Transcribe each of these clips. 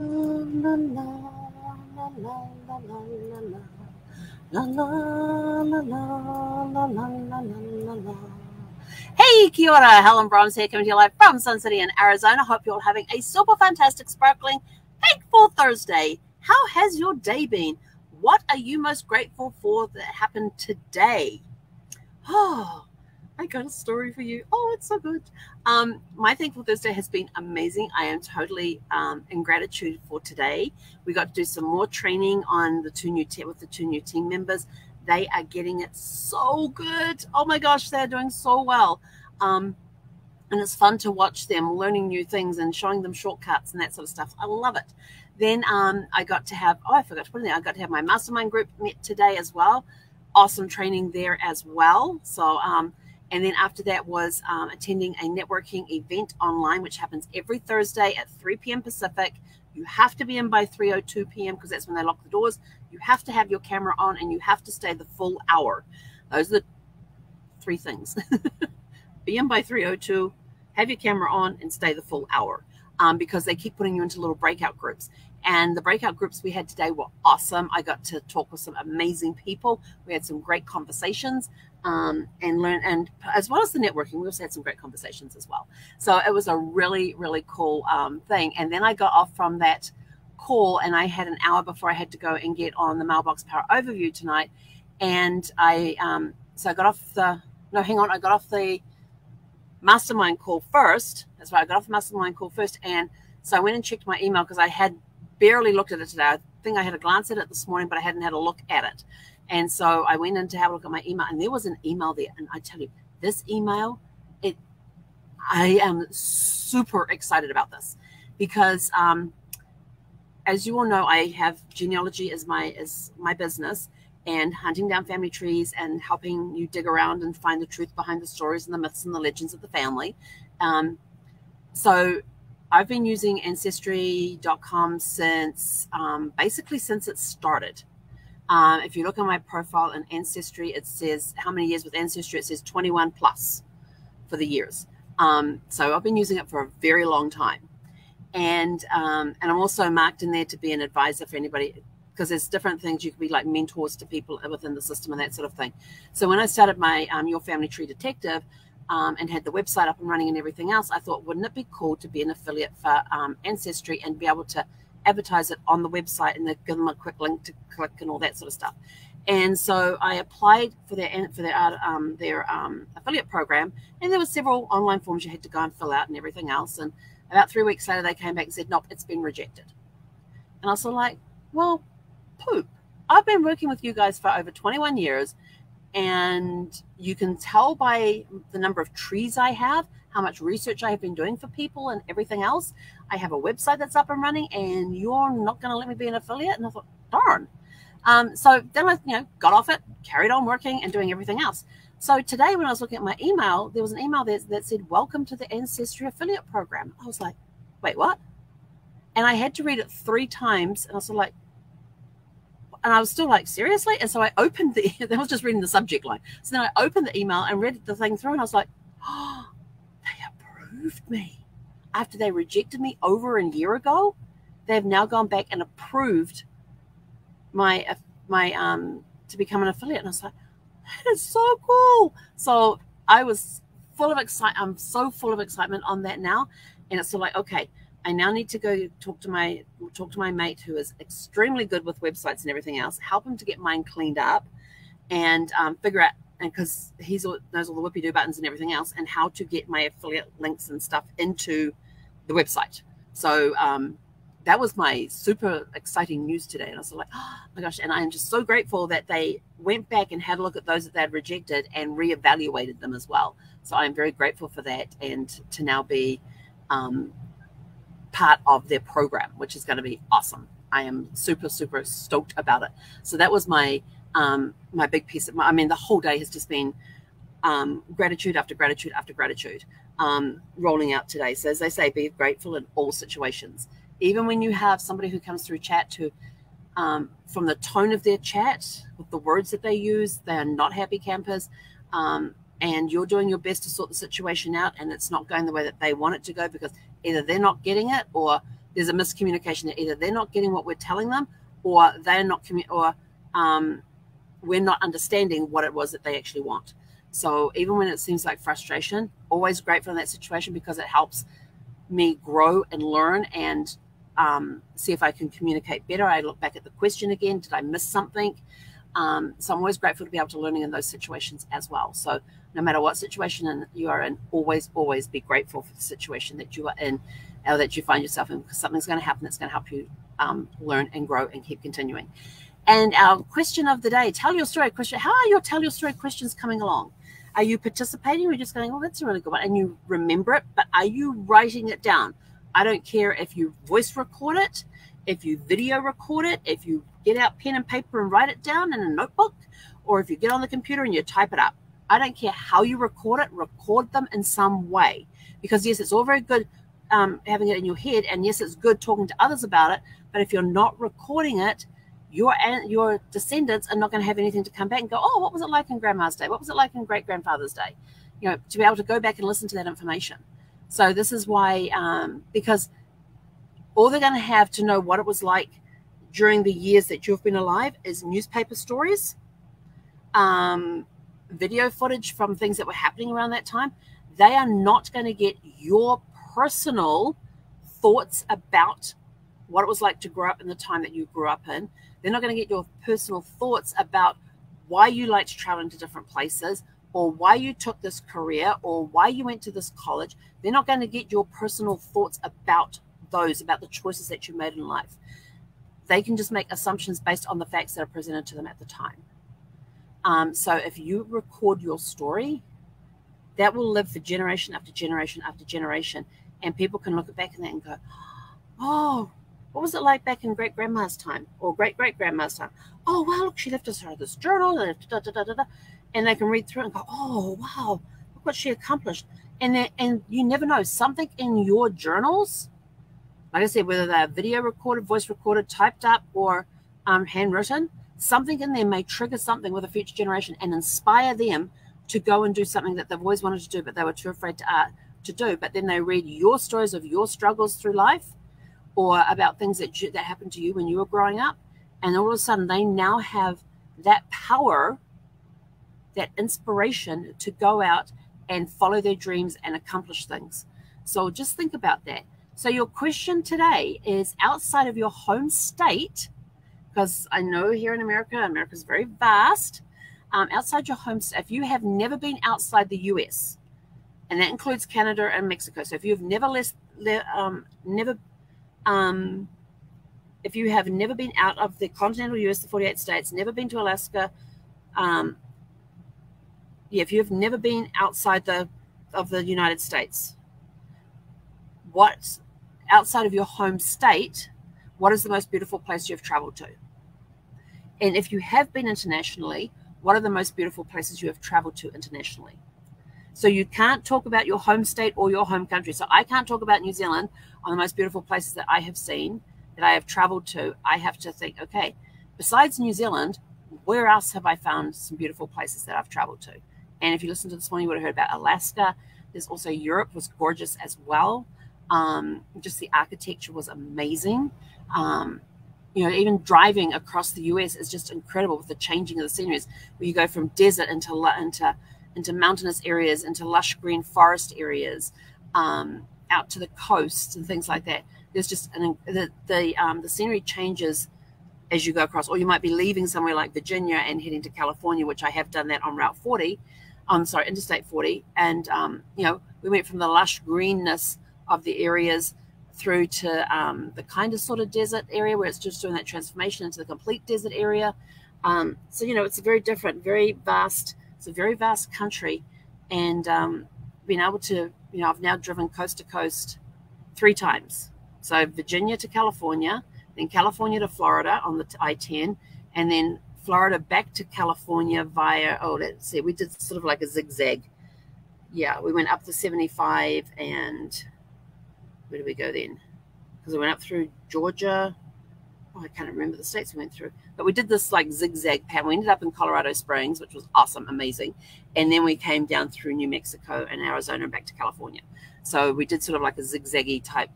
La, la, la, la, la, la, la. La la la la la la la la la. Hey, kia ora, Helen Brahms here, coming to you live from Sun City in Arizona. Hope you're all having a super fantastic, sparkling, thankful Thursday. How has your day been? What are you most grateful for that happened today? Oh, I got a story for you. Oh, it's so good. My Thankful Thursday has been amazing. I am totally in gratitude for today. We got to do some more training on with the two new team members. They are getting it so good. Oh my gosh, they're doing so well. And it's fun to watch them learning new things and showing them shortcuts and that sort of stuff. I love it. Then I got to have, I forgot to put in there, I got to have my mastermind group met today as well. Awesome training there as well. So, and then after that was attending a networking event online, which happens every Thursday at 3 p.m. Pacific. You have to be in by 3:02 p.m. because that's when they lock the doors. You have to have your camera on and you have to stay the full hour. Those are the three things. Be in by 3:02, have your camera on, and stay the full hour because they keep putting you into little breakout groups. And the breakout groups we had today were awesome. I got to talk with some amazing people. We had some great conversations and learn, and as well as the networking, we also had some great conversations as well. So it was a really, really cool thing. And then I got off from that call and I had an hour before I had to go and get on the Mailbox Power Overview tonight. And I got off the mastermind call first. That's why I got off the mastermind call first. And so I went and checked my email because I had barely looked at it today. I think I had a glance at it this morning, but I hadn't had a look at it. And so I went in to have a look at my email, and there was an email there. And I tell you, this email, I am super excited about this because, as you all know, I have Genealogy as my business, and hunting down family trees and helping you dig around and find the truth behind the stories and the myths and the legends of the family. So I've been using Ancestry.com since basically since it started. If you look at my profile in Ancestry, it says how many years with Ancestry. It says 21 plus for the years. So I've been using it for a very long time. And I'm also marked in there to be an advisor for anybody, because there's different things. You could be like mentors to people within the system and that sort of thing. So when I started my Your Family Tree Detective and had the website up and running and everything else, I thought, wouldn't it be cool to be an affiliate for Ancestry and be able to advertise it on the website and give them a quick link to click and all that sort of stuff. And so I applied for their affiliate program, and there were several online forms you had to go and fill out and everything else. And about 3 weeks later, they came back and said, nope, it's been rejected. And I was sort of like, well, poop. I've been working with you guys for over 21 years, and you can tell by the number of trees I have, how much research I have been doing for people and everything else. I have a website that's up and running, and you're not going to let me be an affiliate? And I thought, darn. So then I got off it, carried on working and doing everything else. So today when I was looking at my email, there was an email that said, welcome to the Ancestry Affiliate Program. I was like, wait, what? And I had to read it 3 times, and I was like, and I was still like, seriously? And so I opened I was just reading the subject line. So then I opened the email and read the thing through, and I was like, oh, they approved me. After they rejected me over a year ago, they've now gone back and approved my to become an affiliate. And I was like, that is so cool. So I was full of excitement. I'm so full of excitement on that now. And it's sort of like, okay, I now need to go talk to my mate who is extremely good with websites and everything else, help him to get mine cleaned up and figure out, and because he knows all the whoopie-doo buttons and everything else, and how to get my affiliate links and stuff into the website. So that was my super exciting news today. And I was like, oh my gosh. And I am just so grateful that they went back and had a look at those that they had rejected and reevaluated them as well. So I'm very grateful for that, and to now be part of their program, which is going to be awesome. I am super, super stoked about it. So that was my my big piece of the whole day has just been gratitude after gratitude after gratitude rolling out today. So as they say, be grateful in all situations. Even when you have somebody who comes through chat who, from the tone of their chat, with the words that they use, they are not happy campers, and you're doing your best to sort the situation out, and it's not going the way that they want it to go because either they're not getting it or there's a miscommunication that either they're not getting what we're telling them, or they're not we're not understanding what it was that they actually want. So even when it seems like frustration, always grateful in that situation, because it helps me grow and learn and see if I can communicate better. I look back at the question again. Did I miss something? So I'm always grateful to be able to learning in those situations as well. So no matter what situation you are in, always be grateful for the situation that you are in, or that you find yourself in, because something's going to happen that's going to help you learn and grow and keep continuing. And our question of the day, tell your story question. How are your tell your story questions coming along? Are you participating, or just going, oh, that's a really good one, and you remember it, but are you writing it down? I don't care if you voice record it, if you video record it, if you get out pen and paper and write it down in a notebook, or if you get on the computer and you type it up. I don't care how you record it, record them in some way. Because yes, it's all very good having it in your head, and yes, it's good talking to others about it, but if you're not recording it, your descendants are not going to have anything to come back and go, oh, what was it like in Grandma's day? What was it like in great-grandfather's day? You know, to be able to go back and listen to that information. So this is why, because all they're going to have to know what it was like during the years that you've been alive is newspaper stories, video footage from things that were happening around that time. They are not going to get your personal thoughts about what it was like to grow up in the time that you grew up in. They're not going to get your personal thoughts about why you like to travel into different places, or why you took this career, or why you went to this college. They're not going to get your personal thoughts about the choices that you made in life. They can just make assumptions based on the facts that are presented to them at the time. So if you record your story, that will live for generation after generation after generation. And people can look back at that and go, oh, what was it like back in great-grandma's time, or great-great-grandma's time? Oh, wow, look, she left us this journal, and they can read through it and go, oh, wow, look what she accomplished. And you never know, something in your journals, like I said, whether they're video recorded, voice recorded, typed up, or handwritten, something in there may trigger something with a future generation and inspire them to go and do something that they've always wanted to do, but they were too afraid to do. But then they read your stories of your struggles through life, or about things that happened to you when you were growing up, and all of a sudden they now have that power, that inspiration to go out and follow their dreams and accomplish things. So just think about that. So your question today is, outside of your home state, because I know here in America's very vast, outside your home state, if you have never been outside the US, and that includes Canada and Mexico, so if you've never if you have never been out of the continental US, the 48 states, never been to Alaska, if you have never been outside of the United States, outside of your home state, what is the most beautiful place you've traveled to? And if you have been internationally, what are the most beautiful places you have traveled to internationally? So you can't talk about your home state or your home country. So I can't talk about New Zealand on the most beautiful places that I have seen, that I have traveled to. I have to think, okay, besides New Zealand, where else have I found some beautiful places that I've traveled to? And if you listened to this morning, you would have heard about Alaska. There's also Europe was gorgeous as well. Just the architecture was amazing. You know, even driving across the US is just incredible with the changing of the sceneries, where you go from desert into mountainous areas, into lush green forest areas, out to the coast and things like that. There's just the scenery changes as you go across, or you might be leaving somewhere like Virginia and heading to California, which I have done that on Interstate 40. And, you know, we went from the lush greenness of the areas through to the kind of sort of desert area where it's just doing that transformation into the complete desert area. So, you know, it's a very different, very vast, it's a very vast country. And being able to, you know, I've now driven coast to coast 3 times. So Virginia to California, then California to Florida on the I-10, and then Florida back to California via, let's see, we did sort of like a zigzag. Yeah, we went up the 75, and where did we go then? Because we went up through Georgia. I can't remember the states we went through. But we did this like zigzag pattern. We ended up in Colorado Springs, which was awesome, amazing. And then we came down through New Mexico and Arizona and back to California. So we did sort of like a zigzaggy type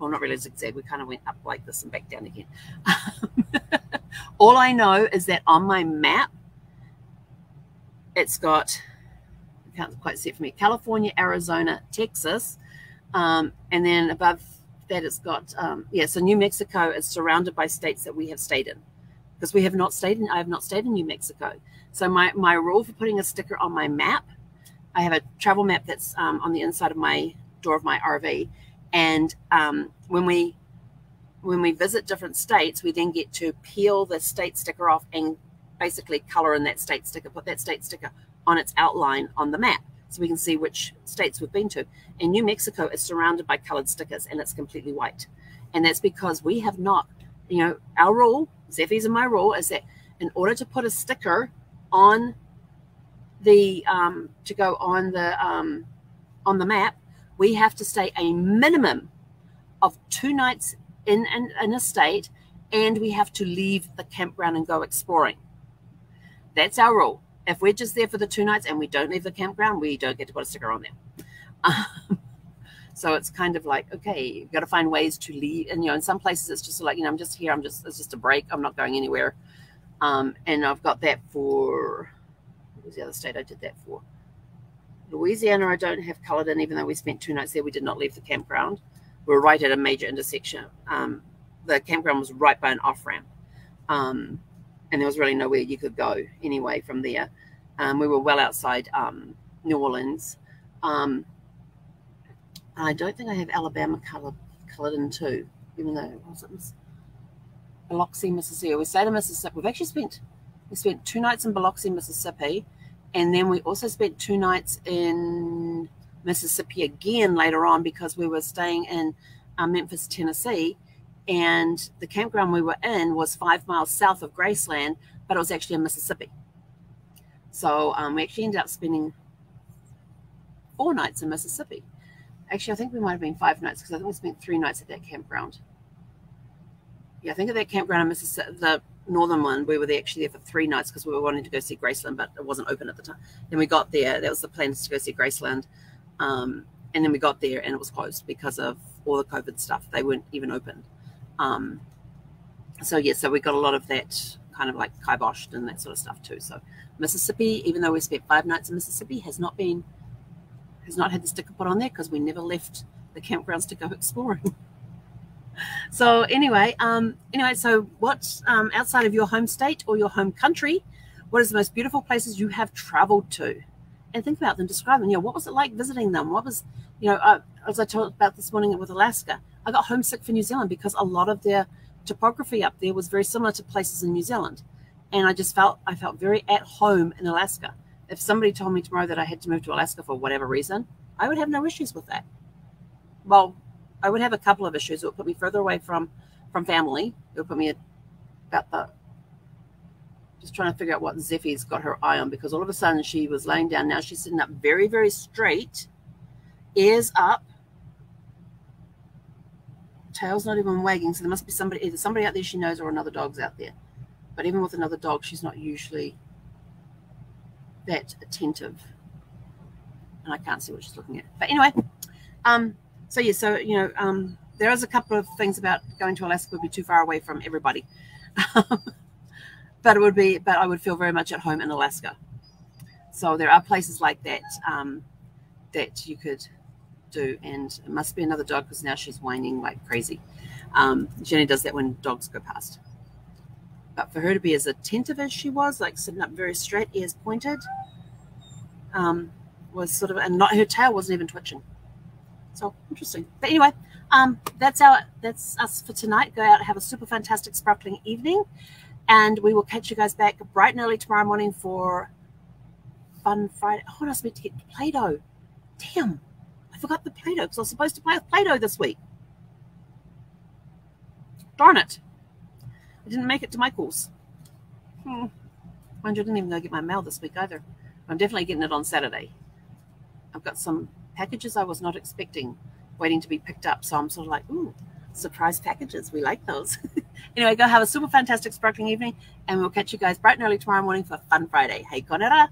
well, not really zigzag. We kind of went up like this and back down again. All I know is that on my map, it's got, I can't quite see it for me, California, Arizona, Texas, and then above that it's got, so New Mexico is surrounded by states that we have stayed in, because we have not stayed in, I have not stayed in New Mexico. So my rule for putting a sticker on my map, I have a travel map that's on the inside of my door of my RV, and when we visit different states, we then get to peel the state sticker off and basically color in that state sticker, put that state sticker on its outline on the map so we can see which states we've been to. And New Mexico is surrounded by colored stickers, and it's completely white. And that's because we have not, our rule, Zeffie's and my rule, is that in order to put a sticker on the, to go on the map, we have to stay a minimum of 2 nights in a state, and we have to leave the campground and go exploring. That's our rule. If we're just there for the 2 nights and we don't leave the campground, we don't get to put a sticker on there. So it's kind of like, okay, you've got to find ways to leave. And, in some places it's just like, I'm just here. It's just a break. I'm not going anywhere. And I've got that for, what was the other state I did that for? Louisiana, I don't have colored in, even though we spent 2 nights there. We did not leave the campground. We were right at a major intersection. The campground was right by an off-ramp. And there was really nowhere you could go anyway from there. We were well outside New Orleans. I don't think I have Alabama colored in too, even though it was Biloxi, Mississippi. We stayed in Mississippi. We've actually spent 2 nights in Biloxi, Mississippi, and then we also spent 2 nights in Mississippi again later on, because we were staying in Memphis, Tennessee. And the campground we were in was 5 miles south of Graceland, but it was actually in Mississippi. So we actually ended up spending 4 nights in Mississippi. Actually, I think we might have been 5 nights, because I think we spent 3 nights at that campground. Yeah, I think at that campground in Mississippi, the northern one, we were actually there for 3 nights because we were wanting to go see Graceland, but it wasn't open at the time. Then we got there. That was the plan, to go see Graceland. And then we got there and it was closed because of all the COVID stuff. They weren't even open. So we got a lot of that kind of like kiboshed and that sort of stuff too. So Mississippi, even though we spent 5 nights in Mississippi, has not had the sticker put on there because we never left the campgrounds to go exploring. So anyway, so what, outside of your home state or your home country, what is the most beautiful places you have traveled to? And think about them, describe them. What was it like visiting them? What was, as I talked about this morning with Alaska, I got homesick for New Zealand because a lot of their topography up there was very similar to places in New Zealand. And I felt very at home in Alaska. If somebody told me tomorrow that I had to move to Alaska for whatever reason, I would have no issues with that. Well, I would have a couple of issues. It would put me further away from family. It would put me just trying to figure out what Zeffie's got her eye on, because all of a sudden she was laying down. Now she's sitting up very, very straight, ears up, tail's not even wagging. So there must be either somebody out there she knows or another dog's out there. But even with another dog, she's not usually that attentive. And I can't see what she's looking at. But anyway, there is a couple of things about going to Alaska. Would be too far away from everybody. But I would feel very much at home in Alaska. So there are places like that that you could do. And it must be another dog because now she's whining like crazy. Jenny does that when dogs go past. But for her to be as attentive as she was, like sitting up very straight, ears pointed, was sort of, and not, her tail wasn't even twitching. So interesting. But anyway, that's us for tonight. Go out, have a super fantastic, sparkling evening. And we will catch you guys back bright and early tomorrow morning for Fun Friday. Oh, I was meant to get Play-Doh. Damn, I forgot the Play-Doh because I was supposed to play with Play-Doh this week. Darn it. I didn't make it to Michael's. Mind you, I didn't even go get my mail this week either. I'm definitely getting it on Saturday. I've got some packages I was not expecting waiting to be picked up. So I'm sort of like, ooh, surprise packages. We like those. Anyway, go have a super fantastic, sparkling evening, and we'll catch you guys bright and early tomorrow morning for Fun Friday. Hey, konera.